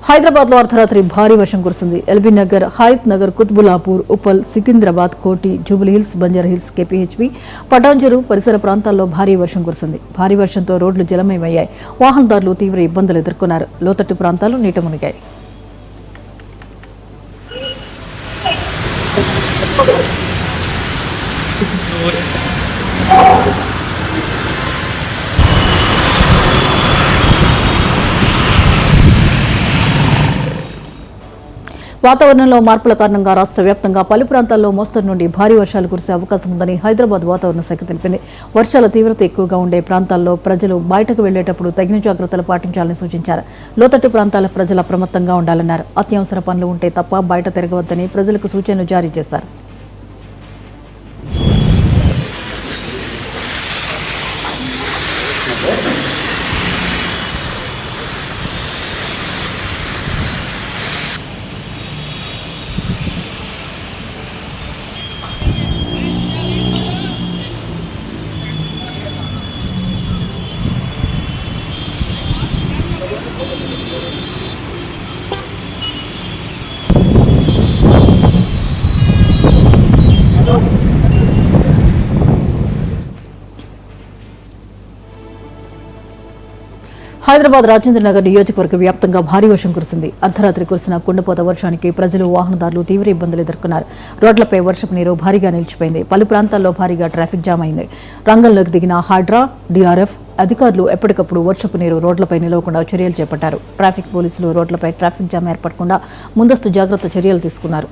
హైదరాబాద్ లో అర్ధరాత్రి భారీ వర్షం కురిసింది. ఎల్బీ నగర్, హయత్ నగర్, కుత్బుల్లాపూర్, ఉప్పల్, సికింద్రాబాద్, కోటి, జూబ్లీహిల్స్, బంజారాహిల్స్, కేపీహెచ్బీ, పటాన్చెరు పరిసర ప్రాంతాల్లో భారీ వర్షం కురిసింది. భారీ వర్షంతో రోడ్లు జలమయమయ్యాయి. వాహనదారులు తీవ్ర ఇబ్బందులు ఎదుర్కొన్నారు. లోతట్టు ప్రాంతాలు నీట మునిగాయి. వాతావరణంలో మార్పుల కారణంగా రాష్ట్ర వ్యాప్తంగా పలు ప్రాంతాల్లో మోస్తరు నుండి భారీ వర్షాలు కురిసే అవకాశం ఉందని హైదరాబాద్ వాతావరణ శాఖ తెలిపింది. వర్షాల తీవ్రత ఎక్కువగా ఉండే ప్రాంతాల్లో ప్రజలు బయటకు వెళ్లేటప్పుడు తగిన జాగ్రత్తలు పాటించాలని సూచించారు. లోతట్టు ప్రాంతాల ప్రజలు అప్రమత్తంగా ఉండాలన్నారు. అత్యవసర పనులు ఉంటే తప్ప బయట తిరగవద్దని ప్రజలకు సూచనలు జారీ చేశారు. హైదరాబాద్ రాజేంద్రనగర్ నియోజకవర్గ వ్యాప్తంగా భారీ వర్షం కురిసింది. అర్ధరాత్రి కురిసిన కుండపోత వర్షానికి ప్రజలు, వాహనదారులు తీవ్ర ఇబ్బందులు ఎదుర్కొన్నారు. రోడ్లపై వర్షపు నీరు భారీగా నిలిచిపోయింది. పలు ప్రాంతాల్లో భారీగా ట్రాఫిక్ జామ్ అయింది. రంగంలోకి దిగిన హైడ్రా, డీఆర్ఎఫ్ అధికారులు ఎప్పటికప్పుడు వర్షపు నీరు రోడ్లపై నిలవకుండా చర్యలు చేపట్టారు. ట్రాఫిక్ పోలీసులు రోడ్లపై ట్రాఫిక్ జామ్ ఏర్పడకుండా ముందస్తు జాగ్రత్త చర్యలు తీసుకున్నారు.